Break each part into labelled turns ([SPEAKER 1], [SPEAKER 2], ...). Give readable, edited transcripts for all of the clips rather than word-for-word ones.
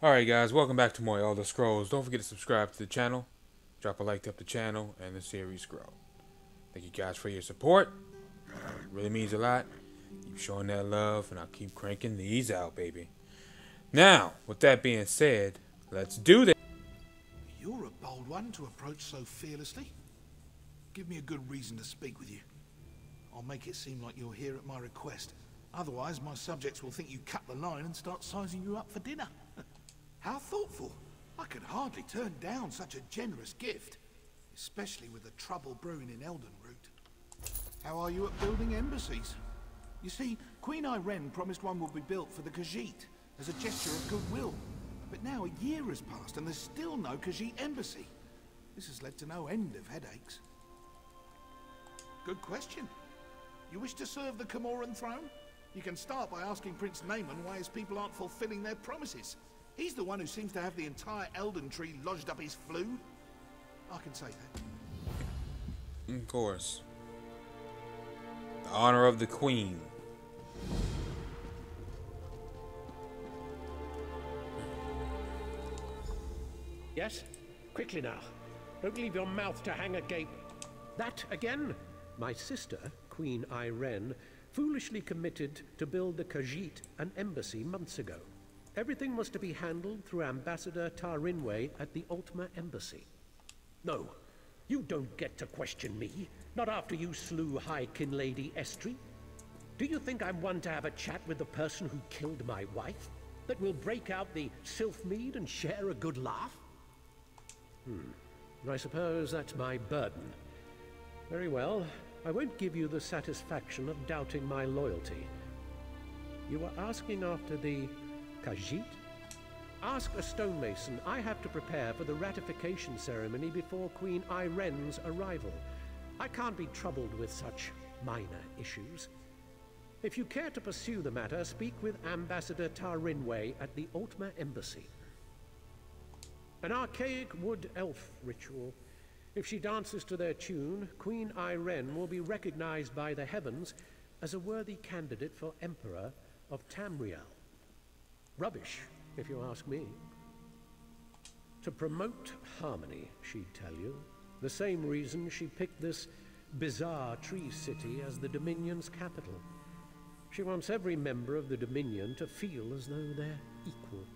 [SPEAKER 1] Alright guys, welcome back to more Elder Scrolls. Don't forget to subscribe to the channel, drop a like to help the channel and the series grow. Thank you guys for your support. It really means a lot. Keep showing that love and I'll keep cranking these out, baby. Now, with that being said, let's do this.
[SPEAKER 2] You're a bold one to approach so fearlessly. Give me a good reason to speak with you. I'll make it seem like you're here at my request. Otherwise, my subjects will think you cut the line and start sizing you up for dinner. How thoughtful. I could hardly turn down such a generous gift, especially with the trouble brewing in Eldenroot. How are you at building embassies? You see, Queen Irene promised one would be built for the Khajiit as a gesture of goodwill. But now a year has passed and there's still no Khajiit embassy. This has led to no end of headaches. Good question. You wish to serve the Camoran throne? You can start by asking Prince Naaman why his people aren't fulfilling their promises. He's the one who seems to have the entire Elden Tree lodged up his flue. I can say that.
[SPEAKER 1] Of course. The honor of the Queen.
[SPEAKER 3] Yes? Quickly now. Don't leave your mouth to hang agape. That again? My sister, Queen Irene, foolishly committed to build the Khajiit an embassy months ago. Everything was to be handled through Ambassador Tarinwe at the Ultima Embassy. No, you don't get to question me, not after you slew High Kin Lady Estri. Do you think I'm one to have a chat with the person who killed my wife? That will break out the Sylphmead and share a good laugh? I suppose that's my burden. Very well, I won't give you the satisfaction of doubting my loyalty. You were asking after the Khajiit? Ask a stonemason. I have to prepare for the ratification ceremony before Queen Irene's arrival. I can't be troubled with such minor issues. If you care to pursue the matter, speak with Ambassador Tarinwe at the Ultima Embassy. An archaic wood elf ritual. If she dances to their tune, Queen Irene will be recognized by the heavens as a worthy candidate for Emperor of Tamriel. Rubbish, if you ask me. To promote harmony, she'd tell you. The same reason she picked this bizarre tree city as the Dominion's capital. She wants every member of the Dominion to feel as though they're equal.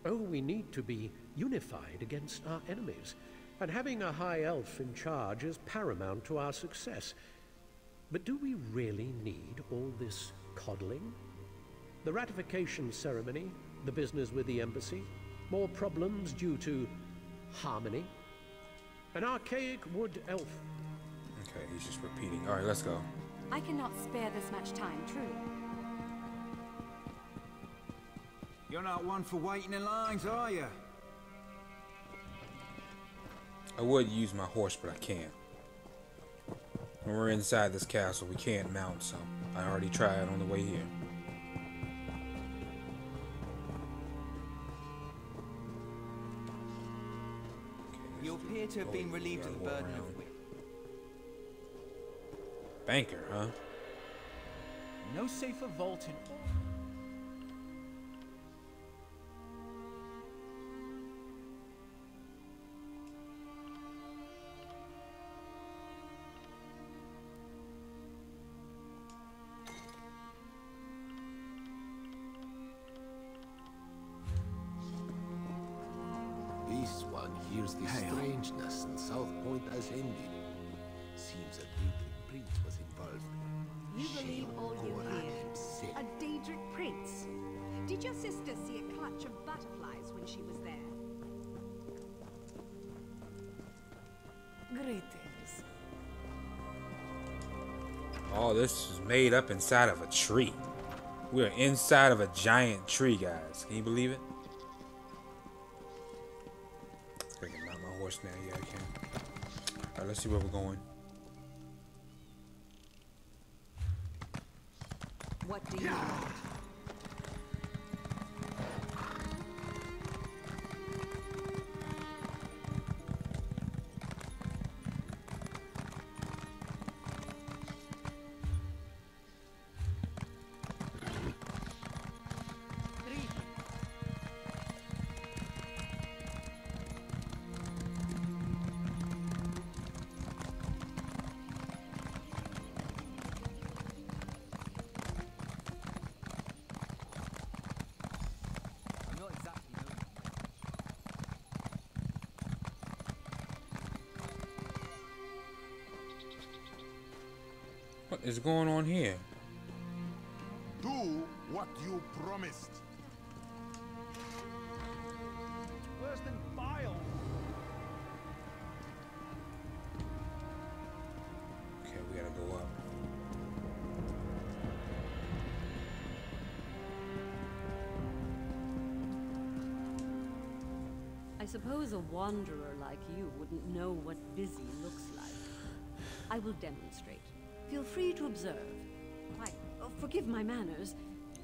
[SPEAKER 3] Oh, we need to be unified against our enemies, and having a high elf in charge is paramount to our success. But do we really need all this coddling? The ratification ceremony, the business with the embassy, more problems due to harmony. An archaic wood elf.
[SPEAKER 1] Okay, he's just repeating. Alright, let's go.
[SPEAKER 4] I cannot spare this much time, true.
[SPEAKER 5] You're not one for waiting in lines, are you?
[SPEAKER 1] I would use my horse, but I can't. When we're inside this castle, we can't mount, so I already tried on the way here.
[SPEAKER 5] You appear to have been relieved of the burden of
[SPEAKER 1] Banker, huh?
[SPEAKER 5] no safer vault in all.
[SPEAKER 6] This one hears the strangeness and South Point has ended. Seems a Daedric prince was involved.
[SPEAKER 7] You believe all you
[SPEAKER 6] Goran
[SPEAKER 7] hear?
[SPEAKER 6] himself.
[SPEAKER 7] A Daedric prince? Did your sister see a clutch of butterflies when she was there? Greetings.
[SPEAKER 1] All this is made up inside of a tree. We are inside of a giant tree, guys. Can you believe it? I can mount my horse now. Yeah, I can. Alright, let's see where we're going.
[SPEAKER 4] What do you want?
[SPEAKER 1] What is going on here?
[SPEAKER 8] Do what you promised.
[SPEAKER 5] Worse than bile.
[SPEAKER 1] Okay, we gotta go up.
[SPEAKER 9] I suppose a wanderer like you wouldn't know what busy looks like. I will demonstrate. Feel free to observe. Why, forgive my manners.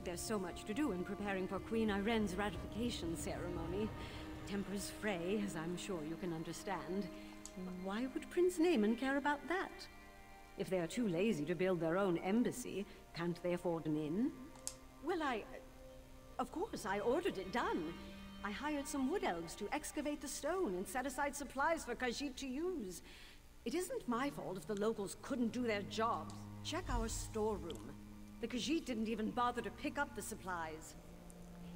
[SPEAKER 9] There's so much to do in preparing for Queen Irene's ratification ceremony. Tempers fray, as I'm sure you can understand. Why would Prince Naaman care about that? If they are too lazy to build their own embassy, can't they afford an inn? Well, of course, I ordered it done. I hired some wood elves to excavate the stone and set aside supplies for Khajiit to use. It isn't my fault if the locals couldn't do their jobs. Check our storeroom. The Khajiit didn't even bother to pick up the supplies.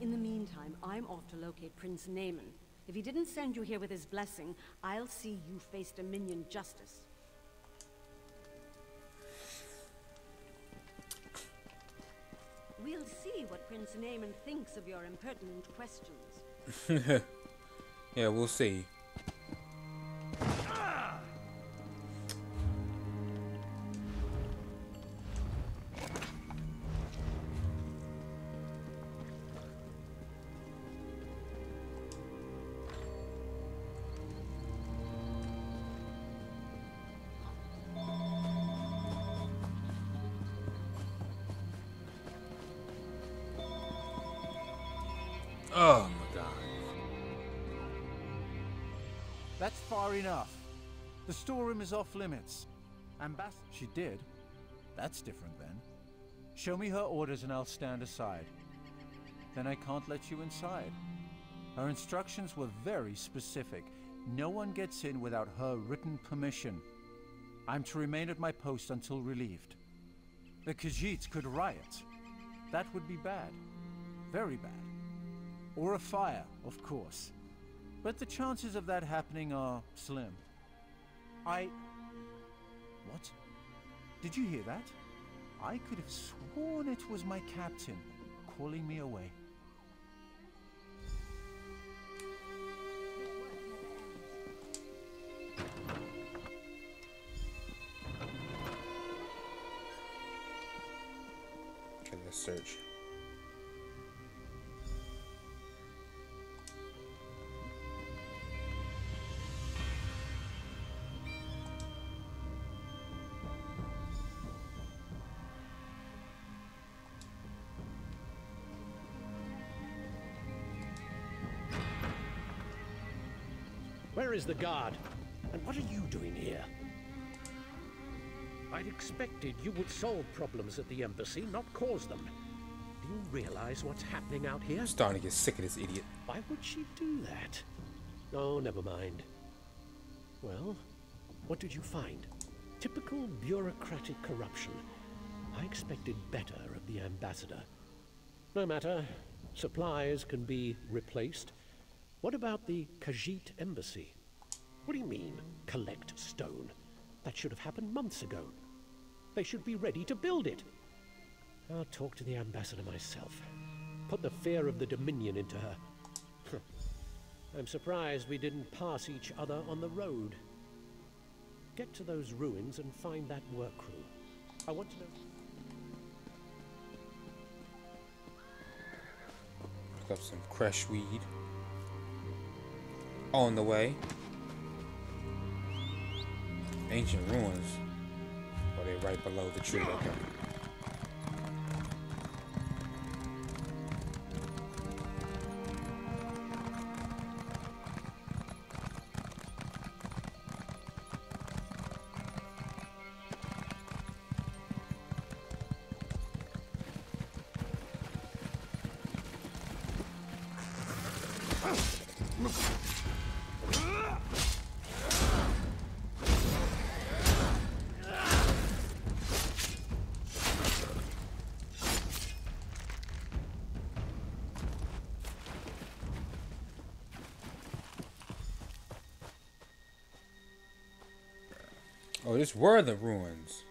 [SPEAKER 9] In the meantime, I'm off to locate Prince Naaman. If he didn't send you here with his blessing, I'll see you face Dominion justice. We'll see what Prince Naaman thinks of your impertinent questions.
[SPEAKER 1] Yeah, we'll see. Oh my god.
[SPEAKER 10] That's far enough. The storeroom is off limits. She did. That's different then. Show me her orders and I'll stand aside. Then I can't let you inside. Her instructions were very specific. No one gets in without her written permission. I'm to remain at my post until relieved. The Khajiits could riot. That would be bad. Very bad. Or a fire, of course. But the chances of that happening are slim. What? Did you hear that? I could have sworn it was my captain calling me away.
[SPEAKER 1] Okay, let's search.
[SPEAKER 3] Where is the guard? And what are you doing here? I'd expected you would solve problems at the embassy, not cause them. Do you realize what's happening out here?
[SPEAKER 1] I'm starting to get sick of this idiot.
[SPEAKER 3] Why would she do that? Oh, never mind. Well, what did you find? Typical bureaucratic corruption. I expected better of the ambassador. No matter. Supplies can be replaced. What about the Khajiit embassy? What do you mean, collect stone? That should have happened months ago. They should be ready to build it. I'll talk to the ambassador myself. Put the fear of the Dominion into her. I'm surprised we didn't pass each other on the road. Get to those ruins and find that work crew. I want to know...
[SPEAKER 1] Pick up some crushed weed. On the way. Ancient ruins. Oh, they're right below the tree. Okay. Oh, these were the ruins.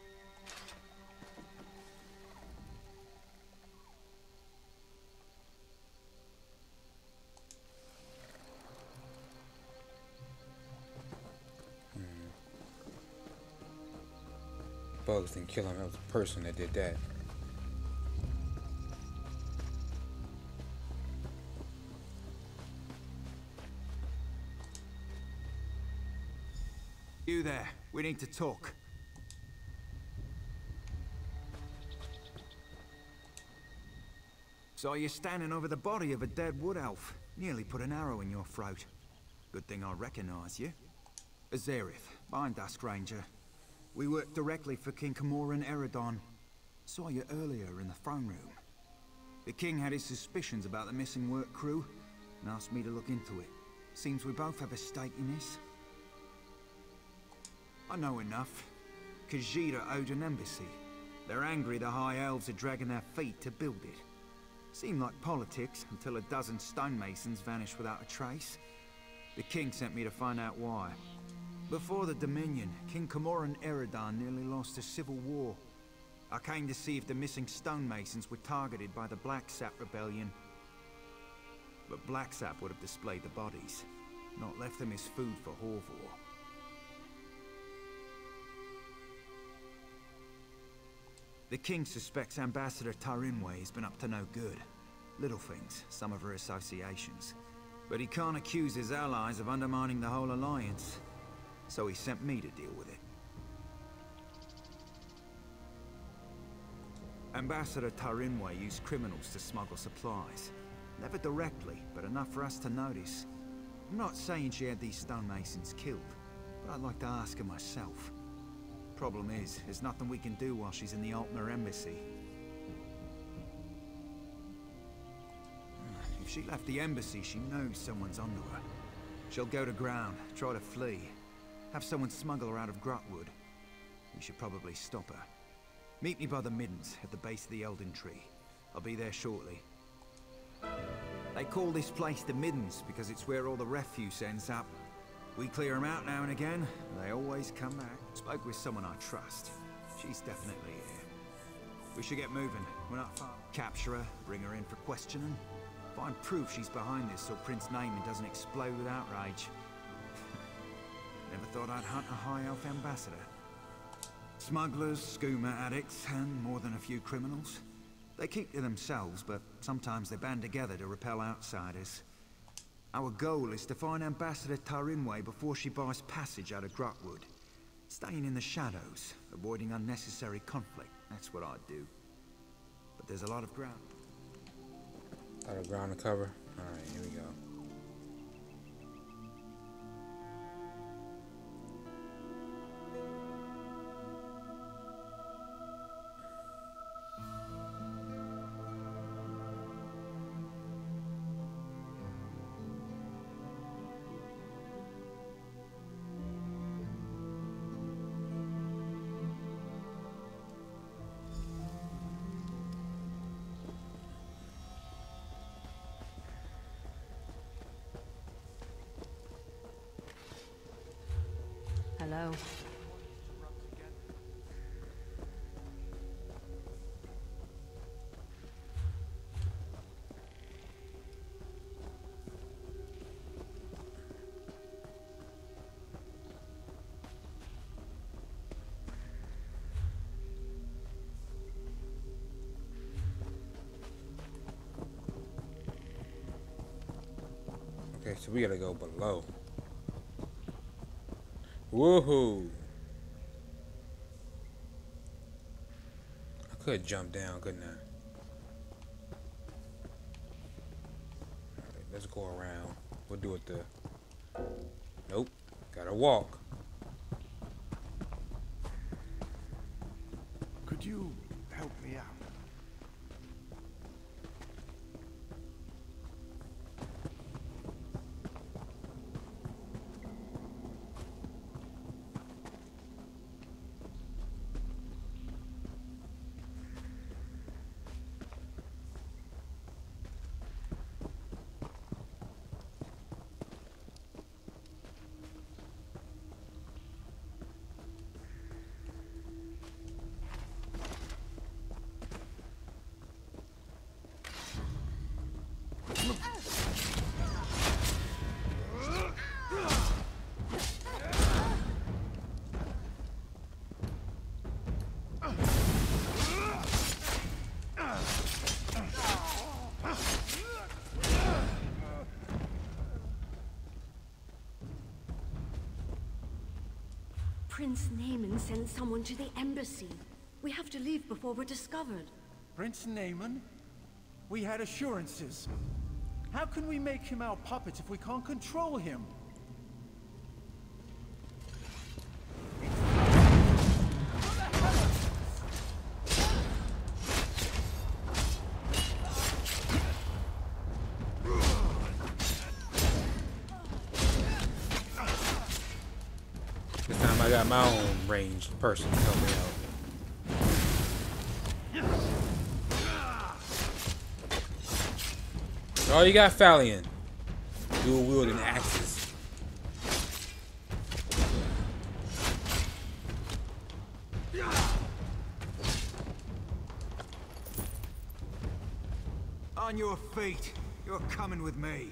[SPEAKER 1] bugs than killing a person that did that.
[SPEAKER 5] You there, we need to talk. Saw you standing over the body of a dead wood elf. Nearly put an arrow in your throat. Good thing I recognize you. Azerith, Bindusk Ranger. We work directly for King Camoran Eredon. Saw you earlier in the throne room. The king had his suspicions about the missing work crew and asked me to look into it. Seems we both have a stake in this. I know enough. Khajiit owed an embassy. They're angry the High Elves are dragging their feet to build it. Seemed like politics until a dozen stonemasons vanished without a trace. The king sent me to find out why. Before the Dominion, King Camoran Eredon nearly lost a civil war. I came to see if the missing stonemasons were targeted by the Blacksap Rebellion. But Blacksap would have displayed the bodies, not left them as food for Horvor. The king suspects Ambassador Tarinway has been up to no good. Little things, some of her associations. But he can't accuse his allies of undermining the whole alliance. So he sent me to deal with it. Ambassador Tarinway used criminals to smuggle supplies. Never directly, but enough for us to notice. I'm not saying she had these stonemasons killed, but I'd like to ask her myself. Problem is, there's nothing we can do while she's in the Altmer embassy. If she left the embassy, she knows someone's onto her. She'll go to ground, try to flee. Have someone smuggle her out of Grotwood. We should probably stop her. Meet me by the Middens, at the base of the Elden Tree. I'll be there shortly. They call this place the Middens because it's where all the refuse ends up. We clear them out now and again, and they always come back. Spoke with someone I trust. She's definitely here. We should get moving. We're not far. Capture her, bring her in for questioning. Find proof she's behind this so Prince Naaman doesn't explode with outrage. Never thought I'd hunt a High Elf ambassador. Smugglers, skooma addicts, and more than a few criminals. They keep to themselves, but sometimes they band together to repel outsiders. Our goal is to find Ambassador Tarinway before she buys passage out of Grotwood. Staying in the shadows, avoiding unnecessary conflict. That's what I do. But there's a lot of ground.
[SPEAKER 1] A lot of ground to cover. Alright, here we go.
[SPEAKER 9] Hello.
[SPEAKER 1] Okay, so we gotta go below. Woohoo! I could jump down, couldn't I? Alright, let's go around. We'll do it the... Nope. Gotta walk.
[SPEAKER 2] Could you help me out?
[SPEAKER 9] Prince Naaman sent someone to the embassy. We have to leave before we're discovered.
[SPEAKER 10] Prince Naaman? We had assurances. How can we make him our puppet if we can't control him?
[SPEAKER 1] This time I got my own ranged person to help me out. Oh, you got Fallion. Dual wielding axes.
[SPEAKER 5] On your feet. You're coming with me.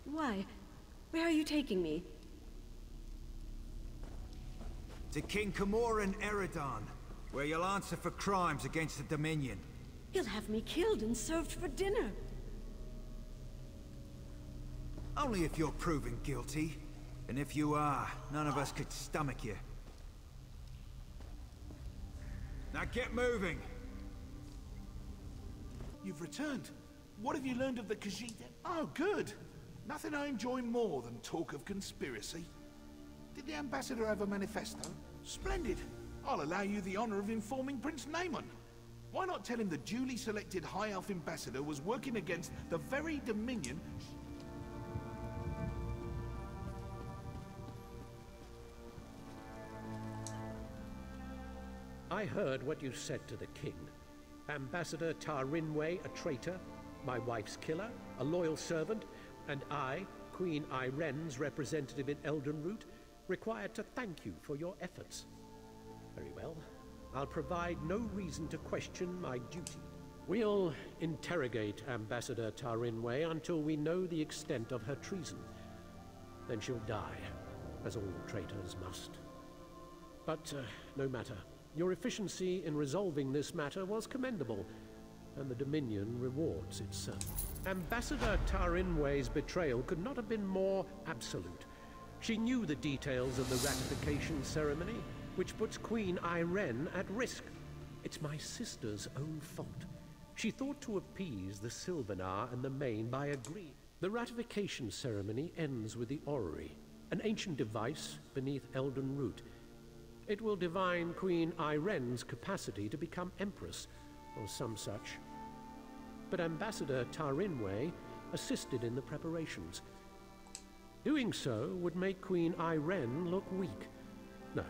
[SPEAKER 9] Why? Where are you taking me?
[SPEAKER 5] To King Camoran Eredon, where you'll answer for crimes against the Dominion.
[SPEAKER 9] He'll have me killed and served for dinner.
[SPEAKER 5] Only if you're proven guilty. And if you are, none of us could stomach you. Now get moving!
[SPEAKER 2] You've returned. What have you learned of the Khajiit? Oh, good. Nothing I enjoy more than talk of conspiracy. Did the ambassador have a manifesto? Splendid. I'll allow you the honor of informing Prince Naaman. Why not tell him the duly selected High Elf ambassador was working against the very Dominion?
[SPEAKER 3] I heard what you said to the king. Ambassador Tarinwe, a traitor, my wife's killer, a loyal servant, and I, Queen Iren's representative in Eldenroot, required to thank you for your efforts. Very well. I'll provide no reason to question my duty. We'll interrogate Ambassador Tarinwe until we know the extent of her treason. Then she'll die, as all traitors must. But no matter. Your efficiency in resolving this matter was commendable, and the Dominion rewards its servant. Ambassador Tarinwe's betrayal could not have been more absolute. She knew the details of the ratification ceremony, which puts Queen Iren at risk. It's my sister's own fault. She thought to appease the Sylvanar and the Main by agreeing. The ratification ceremony ends with the orrery, an ancient device beneath Eldenroot. It will divine Queen Iren's capacity to become Empress, or some such. But Ambassador Tarinwe assisted in the preparations. Doing so would make Queen Iren look weak. No,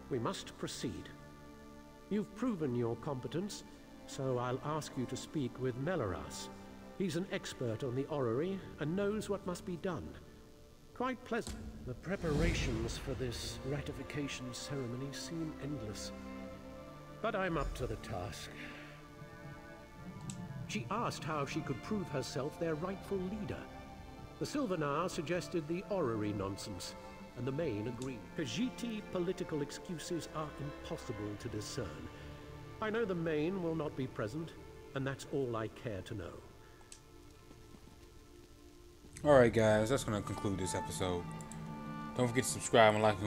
[SPEAKER 3] we must proceed. You've proven your competence, so I'll ask you to speak with Melaras. He's an expert on the orrery and knows what must be done. Quite pleasant. The preparations for this ratification ceremony seem endless, but I'm up to the task. She asked how she could prove herself their rightful leader. The Sylvanar suggested the orrery nonsense, and the Main agreed. Khajiiti political excuses are impossible to discern. I know the Main will not be present, and that's all I care to know.
[SPEAKER 1] Alright guys, that's going to conclude this episode. Don't forget to subscribe and like and